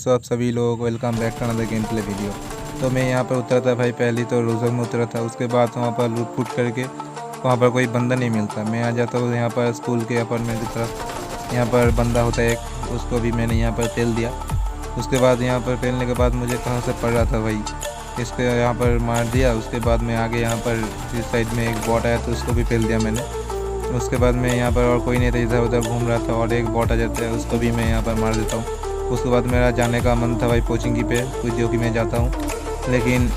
सो आप सभी लोगों को welcome back to another game play video. तो मैं यहाँ पर उतरा था भाई, पहले तो रोज़र में उतरा था। उसके बाद वहाँ पर लूट फूट करके वहाँ पर कोई बंदा नहीं मिलता। मैं आ जाता हूँ यहाँ पर स्कूल के अपार्टमेंट की तरफ। यहाँ पर बंदा होता है एक, उसको भी मैंने यहाँ पर पेल दिया। उसके बाद यहाँ पर पेलने के बाद मुझे कहाँ से पड़ रहा था भाई, इसको यहाँ पर मार दिया। उसके बाद मैं आगे यहाँ पर इस साइड में एक बॉट आया तो उसको भी पेल दिया मैंने। उसके बाद मैं यहाँ पर और कोई नहीं था, इधर उधर घूम रहा था और एक बॉट आ जाता है, उसको भी मैं यहाँ पर मार देता हूँ। उसके बाद मेरा जाने का मन था भाई कोचिंग पे, कुछ जो कि मैं जाता हूँ, लेकिन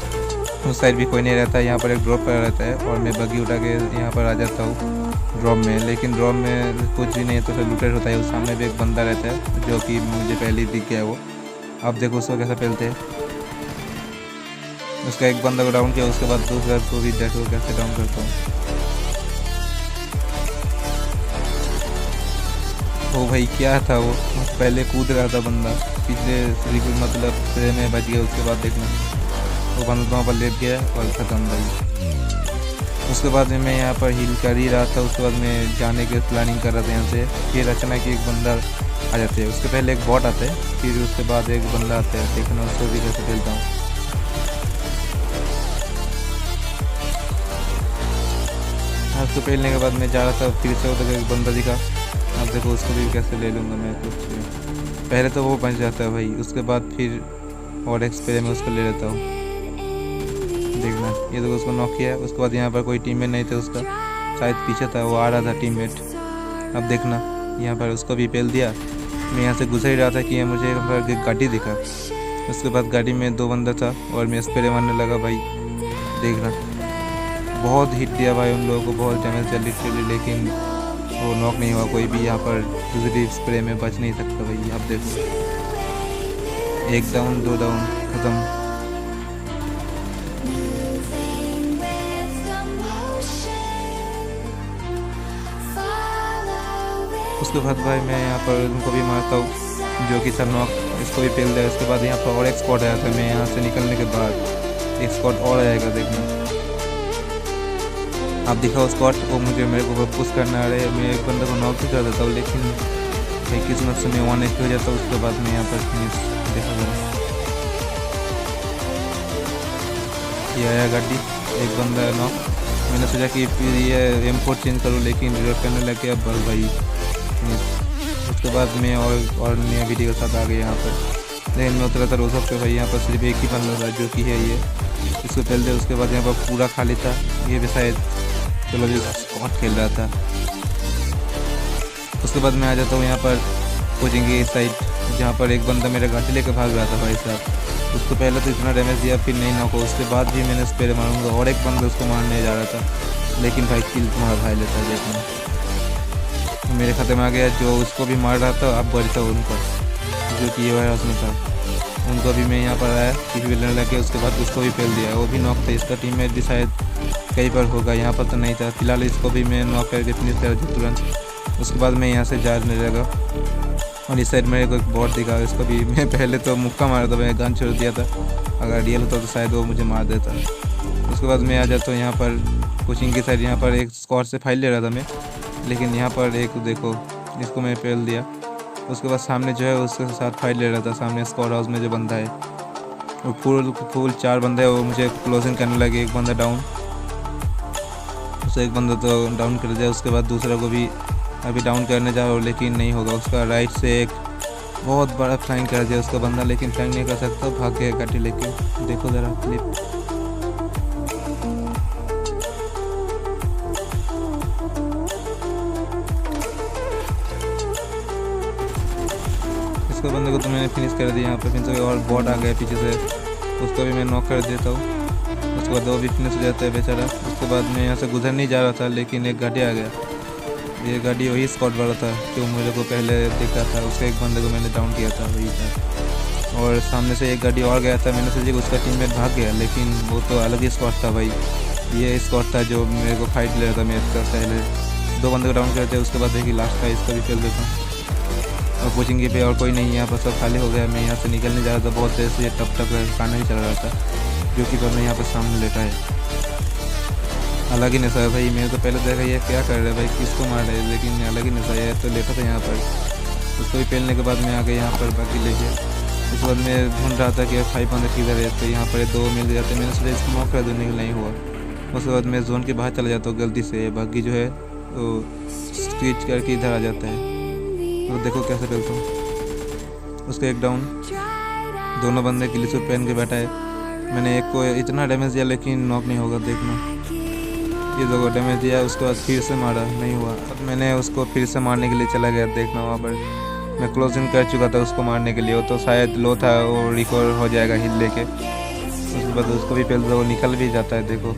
उस साइड भी कोई नहीं रहता। यहाँ पर एक ड्रॉप पर रहता है और मैं बग्गी उठा के यहाँ पर आ जाता हूँ ड्रॉप में। लेकिन ड्रॉप में कुछ भी नहीं तो फिर लूटेड होता है। उस सामने भी एक बंदा रहता है जो कि मुझे पहले ही दिख गया। वो अब देखो उसको कैसे फैलते हैं। उसका एक बंदा को डाउन किया, उसके बाद दूसरा को भी देखो कैसे डाउन करता हूँ। ओ भाई क्या था वो, पहले कूद रहा था बंदा, पिछले मतलब फ्रेम में बच गया। उसके बाद देखना वो बंदा वहाँ पर लेट गया और ख़त्म भाई। उसके बाद मैं यहाँ पर हील कर ही रहा था। उसके बाद मैं जाने की प्लानिंग कर रहा था यहाँ से। फिर अचानक एक बंदा आ जाते हैं, उसके पहले एक बॉट आते हैं, फिर उसके बाद एक बंदा आता है। देखना उसको भी कैसे खेलता हूँ। उसको खेलने के बाद मैं जा रहा था, फिर से उधर एक बंदा दिखा। अब देखो उसको भी कैसे ले लूँगा मैं कुछ। पहले तो वो बच जाता है भाई, उसके बाद फिर और एक स्प्रे में उसको ले लेता हूँ। देखना ये देखो उसको नॉक किया है। उसके बाद यहाँ पर कोई टीममेट नहीं था उसका, शायद पीछे था, वो आ रहा था टीममेट। अब देखना यहाँ पर उसको भी पेल दिया। मैं यहाँ से गुजर ही रहा था कि मुझे यहाँ पर एक गाड़ी दिखा। उसके बाद गाड़ी में 2 बंदा था और मैं स्प्रे मारने लगा भाई। देखना बहुत हिट दिया भाई उन लोगों को, बहुत डैमेज दिया लिटरली, लेकिन वो नॉक नहीं हुआ कोई भी। यहाँ पर दूसरी स्प्रे में बच नहीं सकता भाई। अब देखो 1 डाउन 2 डाउन ख़त्म। उसके बाद भाई मैं यहाँ पर उनको भी मारता हूँ जो कि था नॉक, इसको भी पेल दिया। उसके बाद यहाँ पर और एक स्क्वाड आया था। मैं यहाँ से निकलने के बाद एक स्क्वाड और आएगा, देखना आप दिखाओ स्क्वाड। वो मेरे को पुश करना आ रहे हैं। मैं एक बंदे को नॉक भी कर देता हूँ, लेकिन भाई किस्मत से मैं 1 HP हो जाता हूँ। उसके बाद मैं यहाँ पर फिनिश देखा जरा। ये आया गाड़ी, एक बंदा है नॉक। मैंने सोचा कि फिर ये M4 चेंज करूँ, लेकिन रिलोड करने लग गया बस भाई फिनिश। उसके बाद मैं और नया वीडियो के साथ आ गया यहाँ पर। लेकिन मैं उतरा था रोज़ा पे भाई। यहाँ पर सिर्फ एक ही बंदा था जो कि है ये, इसको फैल दे। उसके बाद यहाँ पर पूरा खाली था, ये भी शायद चलो भी स्क्वाड खेल रहा था। उसके बाद मैं आ जाता हूँ यहाँ पर कोचिंग की साइड, जहाँ पर एक बंदा मेरा गाड़ी लेकर भाग रहा था भाई साहब। उसको पहले तो इतना डैमेज दिया, फिर नहीं नॉक हो। उसके बाद भी मैंने स्प्रे मारूंगा और एक बंदा उसको मारने जा रहा था, लेकिन भाई किल तुम्हारा भाई लेता। देखना मेरे खाते में आ गया। जो उसको भी मार रहा था अब बच था उनका, जो कि ये वायर हाउस में था, उनको भी मैं यहाँ पर आया, किसी भी लड़ने लगे। उसके बाद उसको भी फेल दिया, वो भी नॉक था। इसका टीममेट भी शायद कहीं पर होगा, यहाँ पर तो नहीं था। फिलहाल इसको भी मैं नॉक करके फिनिश कर दिया तुरंत। उसके बाद मैं यहाँ से जाने लगा और इस साइड मेरे को एक बॉट दिखा। इसको भी मैं पहले तो मुक्का मारा था, मैं गन छोड़ दिया था। अगर रियल होता तो शायद वो मुझे मार देता। उसके बाद मैं आ जाता हूँ यहाँ पर कोचिंग की साइड। यहाँ पर एक स्क्वाड से फाइल ले रहा था मैं, लेकिन यहाँ पर एक देखो इसको मैं पेल दिया। उसके बाद सामने जो है उसके साथ फाइट ले रहा था, सामने स्क्वाड हाउस में जो बंदा है वो फुल 4 बंदे हैं। वो मुझे क्लोजिंग करने लगे। एक बंदा डाउन, उसे एक बंदा तो डाउन कर दिया। उसके बाद दूसरा को भी अभी डाउन करने जा रहा हूँ, लेकिन नहीं होगा। उसका राइट से एक बहुत बड़ा फ्लाइंग कर दिया उसका बंदा, लेकिन फ्लाइंग नहीं कर सकता, भाग गया गाड़ी लेके। देखो ज़रा क्लिप। उसके बंदे को तो मैंने फिनिश कर दिया यहाँ पे। फिर से और बॉट आ गया पीछे से, उसको भी मैं नॉक कर देता हूँ। उसके बाद वो भी फिनिश हो जाता है बेचारा। उसके बाद मैं यहाँ से गुजर नहीं जा रहा था, लेकिन एक गाड़ी आ गया। ये गाड़ी वही स्क्वाड वाला था जो मेरे को पहले देखा था। उसके एक बंदे को मैंने डाउन किया था, वही था। और सामने से एक गाड़ी और गया था। मैंने सोचा उसका टीममेट भाग गया, लेकिन वो तो अलग ही स्क्वाड था भाई। ये स्क्वाड था जो मेरे को फाइट ले रहा था। मैं इसका पहले 2 बंदे को डाउन करते, उसके बाद देखिए लास्ट का इसका भी फेल देता हूँ। और कोचिंग पे और कोई नहीं, यहाँ पर सब खाली हो गया। मैं यहाँ से निकलने जा रहा था, बहुत देर से टप खाना ही चल रहा था, जो कि बंदा यहाँ पर सामने लेटा है। अलग ही नशा है भाई। मैंने तो पहले देखा ये क्या कर रहा है भाई, किसको मार रहा है, लेकिन अलग ही नशा है। तो लेटा था यहाँ पर, उसको भी पेलने के बाद मैं आ गया यहाँ पर बाकी लेके। उसके बाद मैं ढूंढ रहा था कि 500 किधर है, तो यहाँ पर 2 मिल जाते, मैंने सोचा इसको माफ कर दूँ, नहीं हुआ। उसके बाद मैं जोन के बाहर चला जाता हूँ गलती से, बाकी जो है वो स्विच करके इधर आ जाता है। तो देखो कैसे खेलता हूँ। उसका एक डाउन, दोनों बंदे ग्लिचर पहन के बैठा है। मैंने एक को इतना डैमेज दिया लेकिन नॉक नहीं होगा, देखना ये दो डैमेज दिया। उसके बाद फिर से मारा, नहीं हुआ। अब मैंने उसको फिर से मारने के लिए चला गया, देखना वहाँ पर मैं क्लोजिंग कर चुका था उसको मारने के लिए। वो तो शायद लो था, वो रिकवर हो जाएगा हिल लेके। उसके बाद उसको भी पहले वो निकल भी जाता है, देखो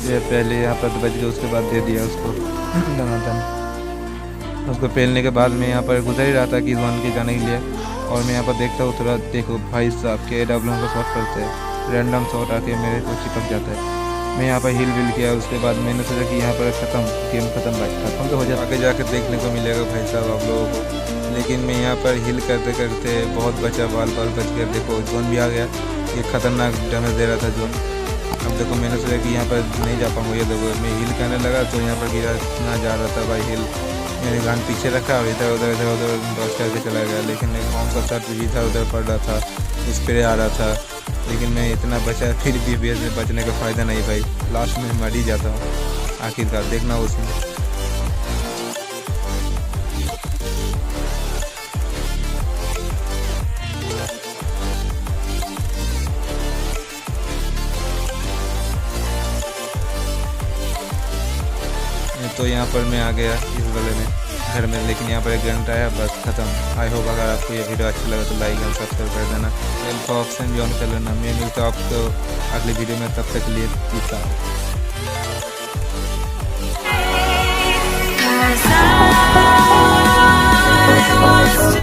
ये पहले यहाँ पर बच गया, उसके बाद दे दिया उसको दनादन। उसको पहलने के बाद मैं यहाँ पर गुजर ही रहा था कि जोन के जाने के लिए, और मैं यहाँ पर देखता हूँ थोड़ा, देखो भाई साहब के AW को शॉट करते हैं, रैंडम शॉट आके मेरे को चिपक जाता है। मैं यहाँ पर हिल विल किया, उसके बाद मैंने सोचा कि यहाँ पर गेम खत्म भाई, खत्म तो हो जाए, आगे जाकर देखने को मिलेगा भाई साहब आप लोगों को। लेकिन मैं यहाँ पर हिल करते करते बहुत बचा, बाल बच कर देखो जोन भी आ गया। ये खतरनाक डैमेज दे रहा था जोन। अब देखो मैंने सोचा कि यहाँ पर नहीं जा पाऊँगा, ये देखो मैं हिल करने लगा तो यहाँ पर गिरा ना जा रहा था भाई हिल। मैंने गान पीछे रखा और इधर उधर डॉच करके चला गया, लेकिन कौन सा शॉट भी इधर उधर पड़ रहा था, स्प्रे आ रहा था, लेकिन मैं इतना बचा, फिर भी बेस में बचने का फ़ायदा नहीं भाई, लास्ट में मर ही जाता हूँ आखिरकार, देखना उसमें। तो यहाँ पर मैं आ गया इस वाले में घर में, लेकिन यहाँ पर एक घंटा है, बस खत्म। आई होप अगर आपको ये वीडियो अच्छा लगा तो लाइक और सब्सक्राइब कर देना, बेल का ऑप्शन भी ऑन कर लेना। मैं मिलता हूँ आपको अगली वीडियो में, तब तक के लिए पीस आउट।